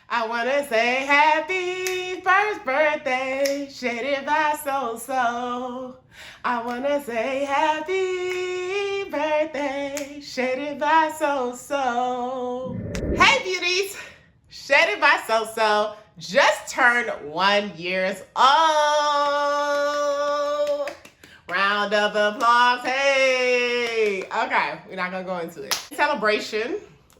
I wanna say happy first birthday, Shaded by So. I wanna say happy birthday, Shaded by So. Hey beauties, Shaded by So just turned 1 year old. Round of applause, hey. Okay, we're not gonna go into it. Celebration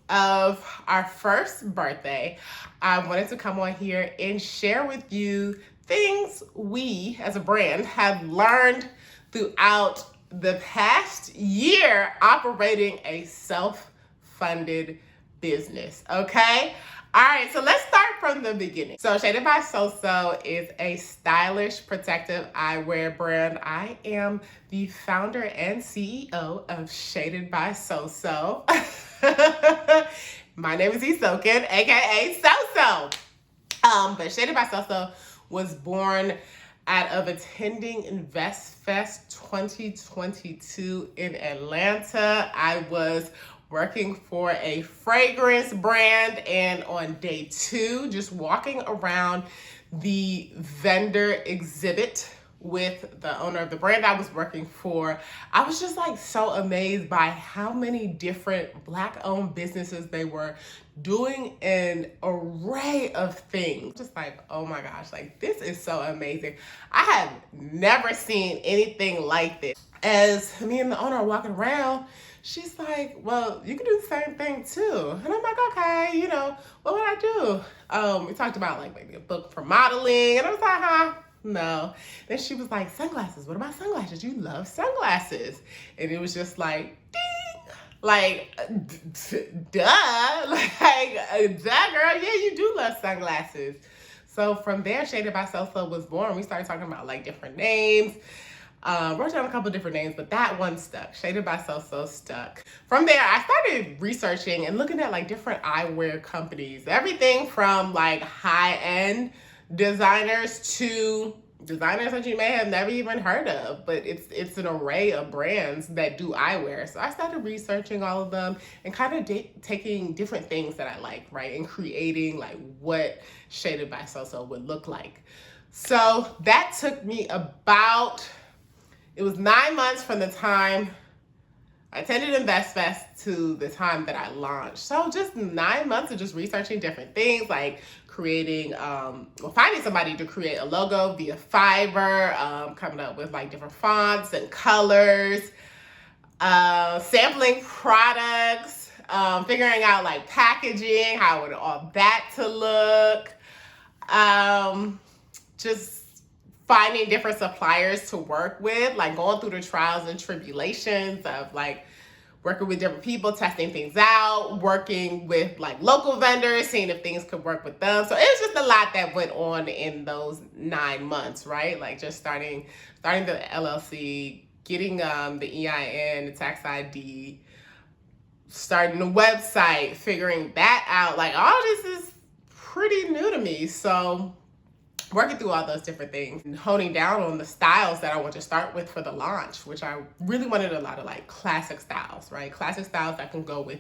of our first birthday, I wanted to come on here and share with you things we as a brand have learned throughout the past year operating a self-funded business, okay? All right, so let's start from the beginning. So Shaded by So is a stylish, protective eyewear brand. I am the founder and CEO of Shaded by So. My name is Isoken, aka So. But Shaded by So was born out of attending InvestFest 2022 in Atlanta. I was working for a fragrance brand, and on day 2, just walking around the vendor exhibit with the owner of the brand I was working for, I was just like so amazed by how many different Black-owned businesses they were doing an array of things. Just like, oh my gosh, like this is so amazing. I have never seen anything like this. As me and the owner are walking around, she's like, well, you can do the same thing too. And I'm like, okay, you know, what would I do? We talked about like maybe a book for modeling, and I was like, no. Then she was like, sunglasses. What about sunglasses? You love sunglasses. And it was just like, ding. Like, duh. Like, duh, girl. Yeah, you do love sunglasses. So from there, Shaded by So was born. We started talking about like different names. Wrote down a couple different names, but that one stuck. Shaded by So stuck. From there, I started researching and looking at like different eyewear companies. Everything from like high-end designers to designers that you may have never even heard of, but it's an array of brands that do eyewear. So I started researching all of them and kind of taking different things that I like, right, and creating like what Shaded by So would look like. So that took me about, it was 9 months from the time I attended InvestFest to the time that I launched. So just 9 months of just researching different things, like creating, finding somebody to create a logo via Fiverr, coming up with like different fonts and colors, sampling products, figuring out like packaging, how I would all that to look, just finding different suppliers to work with, like going through the trials and tribulations of like working with different people, testing things out, working with like local vendors, seeing if things could work with them. So it was just a lot that went on in those 9 months, right? Like just starting the LLC, getting the EIN, the tax ID, starting the website, figuring that out. Like all this is pretty new to me. So working through all those different things and honing down on the styles that I want to start with for the launch, which I really wanted a lot of like classic styles, right? Classic styles that can go with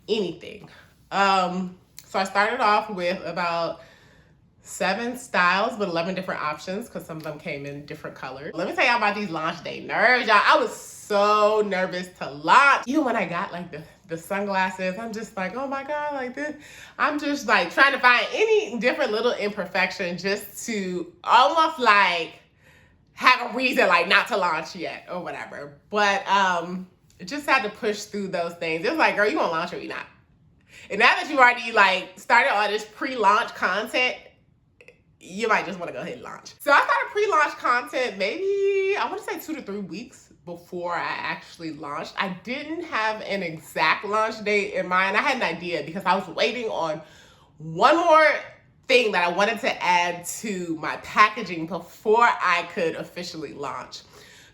anything. So I started off with about 7 styles with 11 different options because some of them came in different colors. Let me tell y'all about these launch day nerves, y'all. I was so nervous to launch. Even when I got like the sunglasses, I'm just like, oh my God, like this. I'm just like trying to find any different little imperfection just to almost like have a reason like not to launch yet or whatever. But just had to push through those things. It was like, girl, you gonna launch or you not? And now that you've already like started all this pre-launch content, you might just want to go ahead and launch. So I started pre-launch content maybe, I want to say 2 to 3 weeks before I actually launched. I didn't have an exact launch date in mind. I had an idea because I was waiting on one more thing that I wanted to add to my packaging before I could officially launch.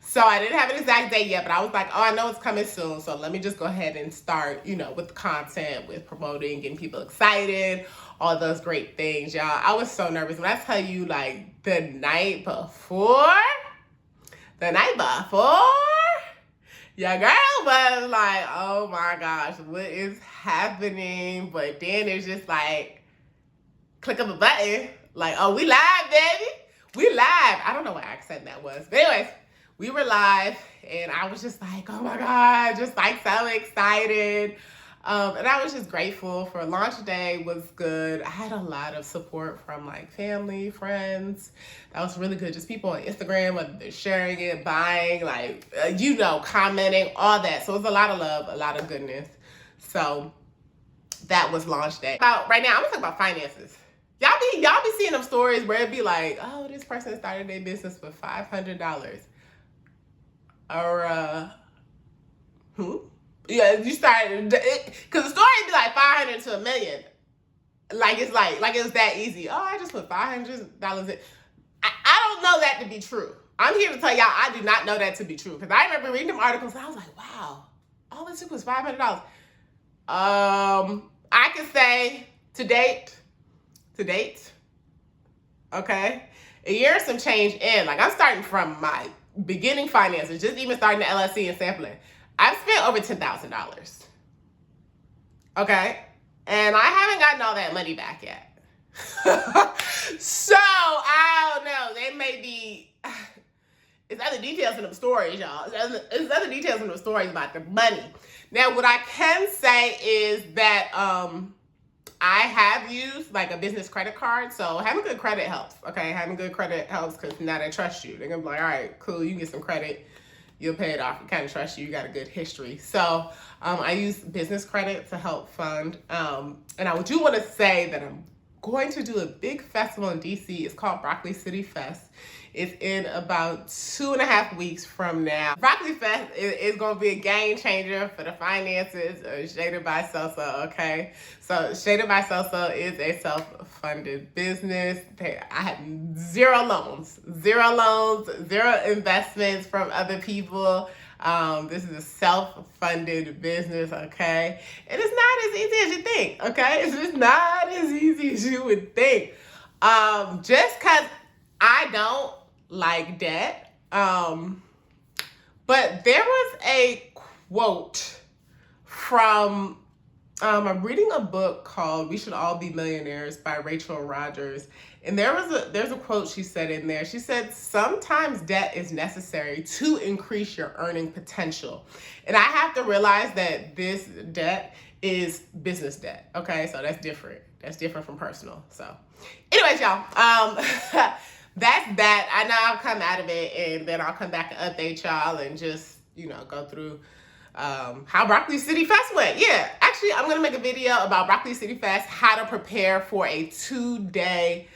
So I didn't have an exact date yet, but I was like, oh, I know it's coming soon. So let me just go ahead and start, you know, with the content, with promoting, getting people excited, all those great things, y'all. I was so nervous. When I tell you, like, the night before, your girl was like, oh my gosh, what is happening? But then it's just like, click of a button. Like, oh, we live, baby. We live. I don't know what accent that was. But anyways, we were live, and I was just like, oh my God, just like so excited. And I was just grateful for launch day was good. I had a lot of support from like family, friends. That was really good. Just people on Instagram, whether they're sharing it, buying, like, commenting, all that. So it was a lot of love, a lot of goodness. So that was launch day. Right now, I'm gonna talk about finances. Y'all be seeing them stories where it'd be like, oh, this person started their business with $500. Or, yeah, you started, because the story would be like 500 to $1 million. Like it's that easy. Oh, I just put $500 in. I don't know that to be true. I'm here to tell y'all I do not know that to be true. Because I remember reading them articles and I was like, wow, all it took was $500. I could say to date, okay, a year and some change in. Like I'm starting from my beginning finances, just even starting the LLC and sampling. I've spent over $10,000. Okay? And I haven't gotten all that money back yet. So, I don't know. They may be... It's other details in them stories, y'all. It's other details in them stories about the money. Now, what I can say is that I have used like a business credit card. So, having good credit helps. Okay? Having good credit helps because now they trust you. They're going to be like, all right, cool, you can get some credit. You'll pay it off. You kind of trust you. You got a good history. So I use business credit to help fund. And I do want to say that I'm going to do a big festival in DC. It's called Broccoli City Fest. It's in about 2.5 weeks from now. Broccoli Fest is going to be a game changer for the finances of Shaded by Soo, okay? So Shaded by Soo is a self-funded business. I had zero loans, zero investments from other people. This is a self-funded business, okay? And it's not as easy as you think, okay? It's just not as easy as you would think. Just because I don't like debt. But there was a quote from, I'm reading a book called We Should All Be Millionaires by Rachel Rodgers. And there's a quote she said in there. She said, sometimes debt is necessary to increase your earning potential. And I have to realize that this debt is business debt. Okay, so that's different. That's different from personal. So anyways, y'all, that's that. I know I'll come out of it and then I'll come back and update y'all and just, go through how Broccoli City Fest went. Yeah, actually, I'm going to make a video about Broccoli City Fest, how to prepare for a 2-day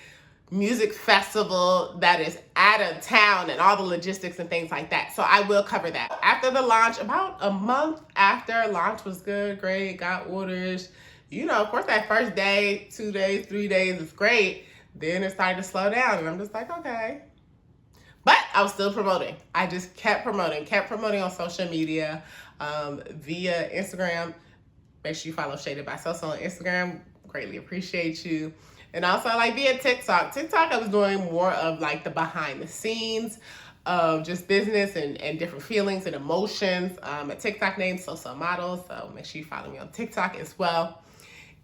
music festival that is out of town and all the logistics and things like that. So I will cover that. After the launch, about a month after, launch was good, great, got orders. Of course, that first day, 2 days, 3 days is great. Then it started to slow down, and I'm just like, okay. But I was still promoting. I just kept promoting on social media, via Instagram. Make sure you follow Shaded by Soo on Instagram. Greatly appreciate you. And also like via TikTok. I was doing more of like the behind the scenes of just business and different feelings and emotions. A TikTok named So Models. So make sure you follow me on TikTok as well.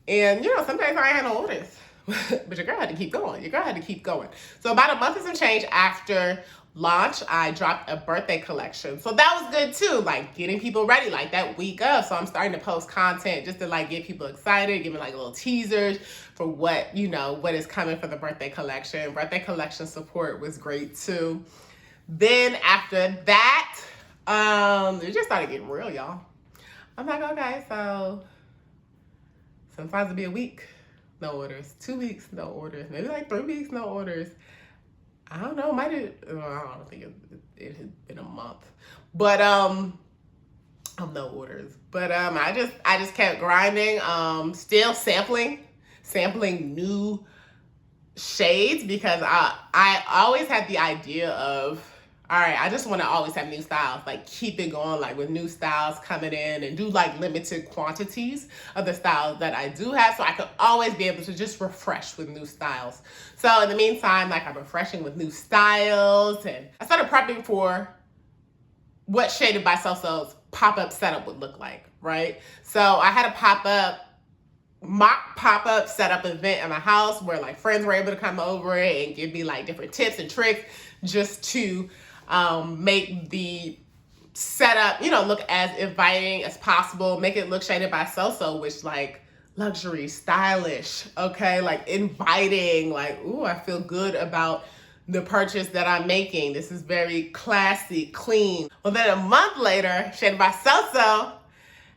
And sometimes I had no orders. But your girl had to keep going. So about a month and some change after launch, I dropped a birthday collection. So that was good too, like getting people ready like that week of. So I'm starting to post content just to like get people excited, giving like little teasers for what is coming for the birthday collection. Birthday collection support was great too. Then after that, it just started getting real, y'all. I'm like, okay, so sometimes it'll be a week. No orders. 2 weeks, no orders. Maybe like 3 weeks, no orders. I don't know. I don't think it had been a month, but no orders. But I just kept grinding. Still sampling new shades because I always had the idea of, all right, I just want to always have new styles, like keep it going, like with new styles coming in and do like limited quantities of the styles that I do have so I could always be able to just refresh with new styles. So in the meantime, like I'm refreshing with new styles and I started prepping for what Shaded by Soo's pop-up setup would look like, right? So I had a pop-up mock pop-up setup event at my house where like friends were able to come over and give me like different tips and tricks just to make the setup, you know, look as inviting as possible, make it look Shaded by So, which like luxury, stylish, okay, like inviting, like, ooh, I feel good about the purchase that I'm making. This is very classy, clean. Well, then a month later, Shaded by So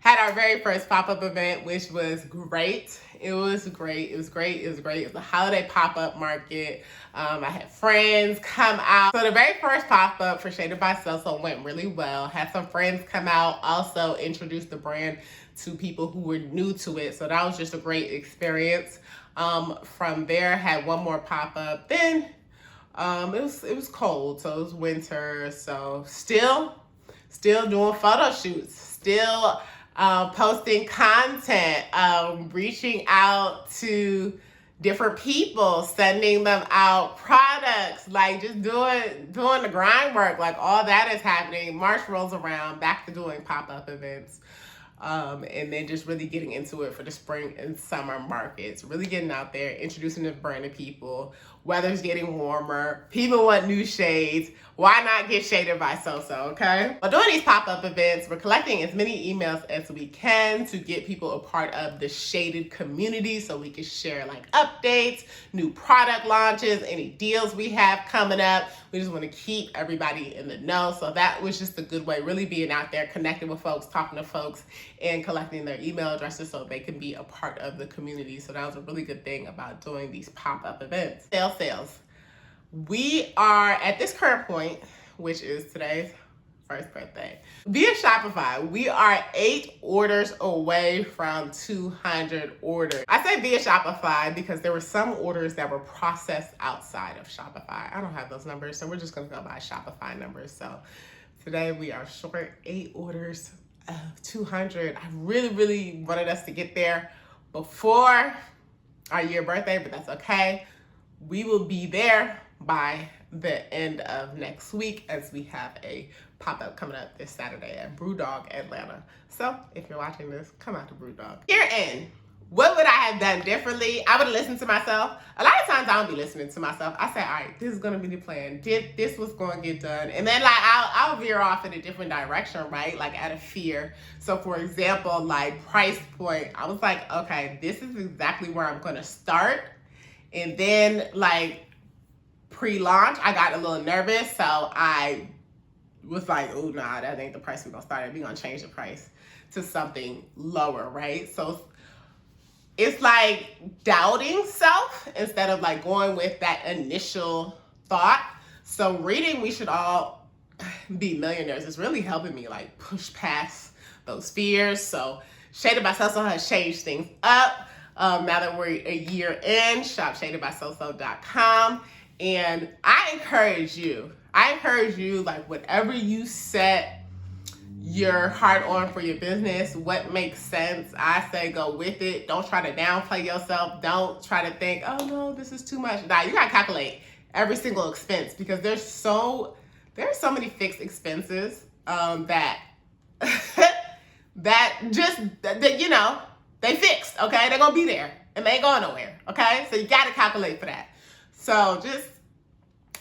had our very first pop-up event, which was great. It was great. It was great. It was great. It was a holiday pop-up market. I had friends come out. So the very first pop-up for Shaded by So went really well. Had some friends come out, also introduced the brand to people who were new to it. So that was just a great experience. From there, had one more pop-up. Then it was cold, so it was winter. So still doing photo shoots, still posting content, reaching out to different people, sending them out products, like just doing the grind work, like all that is happening. March rolls around, back to doing pop-up events. And then just really getting into it for the spring and summer markets, really getting out there, introducing the brand to people. Weather's getting warmer. People want new shades. Why not get Shaded by So, okay? While doing these pop-up events, we're collecting as many emails as we can to get people a part of the Shaded community so we can share like updates, new product launches, any deals we have coming up. We just want to keep everybody in the know. So that was just a good way, really being out there, connecting with folks, talking to folks, and collecting their email addresses so they can be a part of the community. So that was a really good thing about doing these pop-up events. Sales. We are at this current point, which is today's first birthday. Via Shopify, we are 8 orders away from 200 orders. I say via Shopify because there were some orders that were processed outside of Shopify. I don't have those numbers, so we're just gonna go by Shopify numbers. So today we are short 8 orders of 200. I really wanted us to get there before our year birthday, but that's okay. We will be there by the end of next week as we have a pop-up coming up this Saturday at Brewdog Atlanta. So if you're watching this, come out to Brewdog. Herein, what would I have done differently? I would have listened to myself. A lot of times I don't be listening to myself. I say, all right, this is gonna be the plan. This was gonna get done. And then like I'll veer off in a different direction, right? Like out of fear. So for example, like price point, I was like, okay, this is exactly where I'm gonna start. And then like pre-launch, I got a little nervous. So I was like, oh, nah, that ain't the price we're gonna start at. We're gonna change the price to something lower, right? So it's like doubting self instead of like going with that initial thought. So reading We Should All Be Millionaires is really helping me like push past those fears. So Shaded by So has changed things up. Now that we're a year in, shop shadedbysoso.com. And I encourage you, like whatever you set your heart on for your business, what makes sense, I say go with it. Don't try to downplay yourself. Don't try to think, oh no, this is too much. Now you gotta calculate every single expense because there's so many fixed expenses that that you know, they fixed, okay? They're gonna be there and they ain't going nowhere, okay? So you gotta calculate for that. So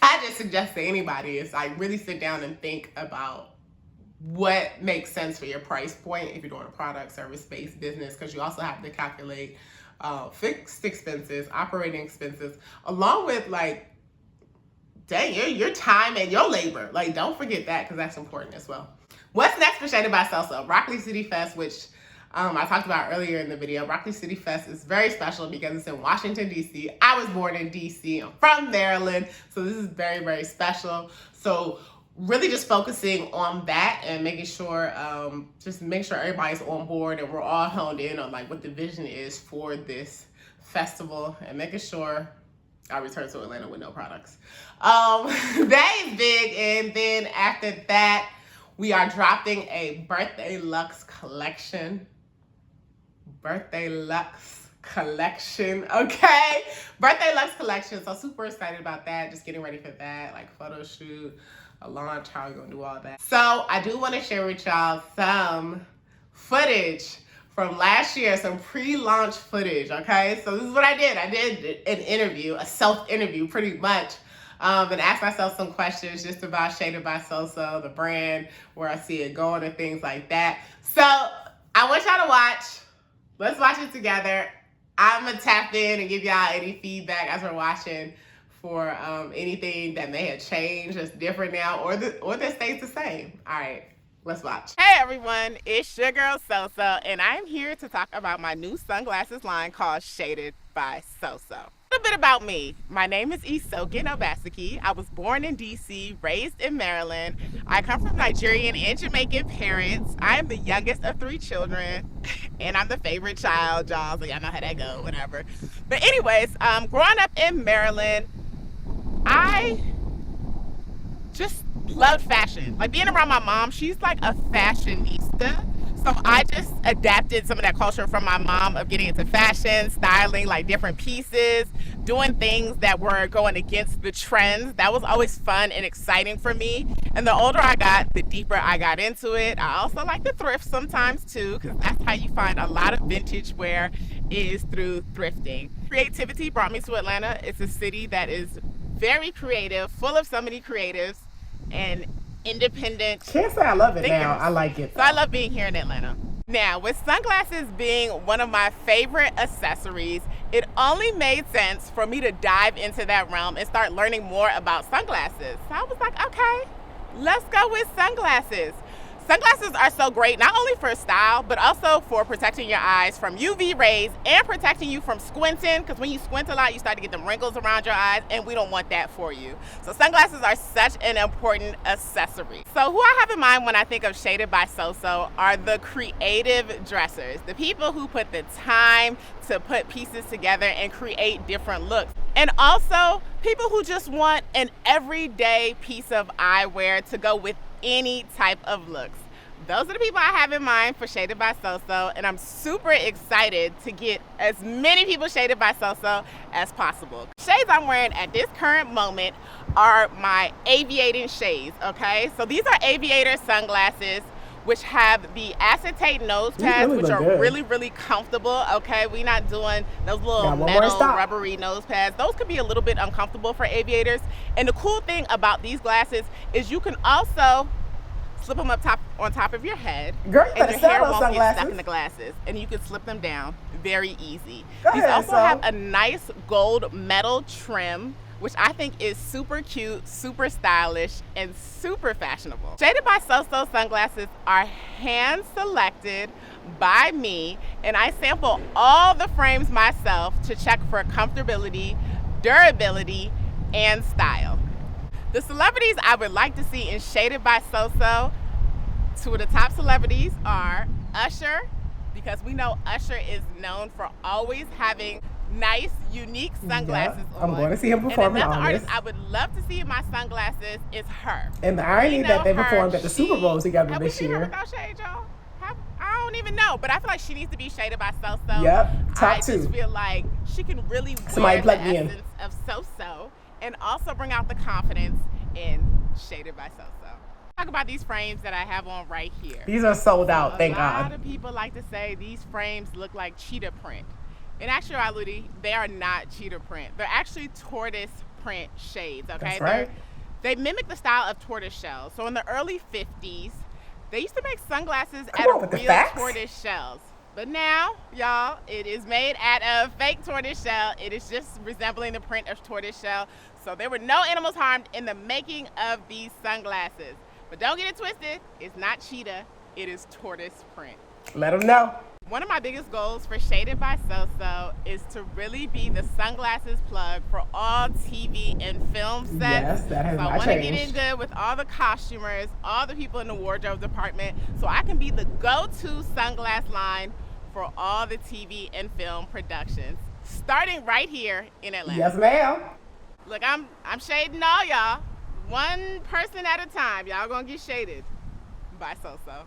I just suggest to anybody is like really sit down and think about what makes sense for your price point if you're doing a product, service-based business, because you also have to calculate fixed expenses, operating expenses, along with like, dang, your time and your labor. Like, don't forget that because that's important as well. What's next for Shaded by So? Broccoli City Fest, which I talked about earlier in the video. Broccoli City Fest is very special because it's in Washington, D.C. I was born in D.C. I'm from Maryland, so this is very special. So really just focusing on that and making sure, just make sure everybody's on board and we're all honed in on like what the vision is for this festival and making sure I return to Atlanta with no products. That is big. And then after that, we are dropping a Birthday Luxe collection. Birthday Luxe collection, okay? Birthday Luxe collection. So super excited about that. Just getting ready for that, like photo shoot, a launch, how we're gonna do all that. So I do want to share with y'all some footage from last year, some pre-launch footage, okay? So this is what I did. I did an interview, a self-interview pretty much, and asked myself some questions just about Shaded by So So, the brand, where I see it going and things like that. So I want y'all to watch. Let's watch it together. I'm gonna tap in and give y'all any feedback as we're watching for anything that may have changed, that's different now, or that stays the same. All right, let's watch. Hey everyone, it's your girl So So, and I'm here to talk about my new sunglasses line called Shaded by So So. A little bit about me. My name is Isokin Obaseki. I was born in DC, raised in Maryland. I come from Nigerian and Jamaican parents. I am the youngest of 3 children, and I'm the favorite child, y'all, so y'all know how that go, whatever. But anyways, growing up in Maryland, I just loved fashion. Like being around my mom, she's like a fashionista. So I just adapted some of that culture from my mom of getting into fashion, styling like different pieces, doing things that were going against the trends. That was always fun and exciting for me. And the older I got, the deeper I got into it. I also like to thrift sometimes too, because that's how you find a lot of vintage wear is through thrifting. Creativity brought me to Atlanta. It's a city that is very creative, full of so many creatives and independent. Can't say I love it thinkers. Now. I like it. So I love being here in Atlanta. Now, with sunglasses being one of my favorite accessories, it only made sense for me to dive into that realm and start learning more about sunglasses. So I was like, okay, let's go with sunglasses. Sunglasses are so great, not only for style, but also for protecting your eyes from UV rays and protecting you from squinting, because when you squint a lot, you start to get them wrinkles around your eyes, and we don't want that for you. So sunglasses are such an important accessory. So who I have in mind when I think of Shaded by So So are the creative dressers, the people who put the time to put pieces together and create different looks. And also people who just want an everyday piece of eyewear to go with any type of looks. Those are the people I have in mind for Shaded by So So, and I'm super excited to get as many people shaded by So So as possible. Shades I'm wearing at this current moment are my aviating shades, okay? So these are aviator sunglasses which have the acetate nose pads, which are good. really comfortable, okay? We're not doing those little metal rubbery nose pads. Those could be a little bit uncomfortable for aviators. And the cool thing about these glasses is you can also slip them on top of your head. Girl, and your hair won't get stuck in the glasses. And you can slip them down very easy. These also have a nice gold metal trim, which I think is super cute, super stylish, and super fashionable. Shaded by So So sunglasses are hand selected by me, and I sample all the frames myself to check for comfortability, durability, and style. The celebrities I would like to see in Shaded by So So, 2 of the top celebrities are Usher, because we know Usher is known for always having nice, unique sunglasses on. I'm going to see him perform in August. Another August. artist I would love to see in my sunglasses is her. And the irony that they performed at the Super Bowl together this year. Without shade, y'all? I don't even know, but I feel like she needs to be shaded by So So. Yep, top 2. I just feel like she can really wear the essence of So So and also bring out the confidence in Shaded by So So. Talk about these frames that I have on right here. These are sold out, thank God. A lot of people like to say these frames look like cheetah print. In actuality, they are not cheetah print. They're actually tortoise print shades, okay? That's right. They mimic the style of tortoise shells. So in the early 50s, they used to make sunglasses out of real tortoise shells. But now, y'all, it is made out of fake tortoise shell. It is just resembling the print of tortoise shell. So there were no animals harmed in the making of these sunglasses. But don't get it twisted, it's not cheetah, it is tortoise print. Let them know. One of my biggest goals for Shaded by So So is to really be the sunglasses plug for all TV and film sets. Yes, that has not changed. So I want to get in good with all the costumers, all the people in the wardrobe department, so I can be the go-to sunglass line for all the TV and film productions, starting right here in Atlanta. Yes, ma'am. Look, I'm shading all y'all, one person at a time. Y'all gonna get shaded by So So.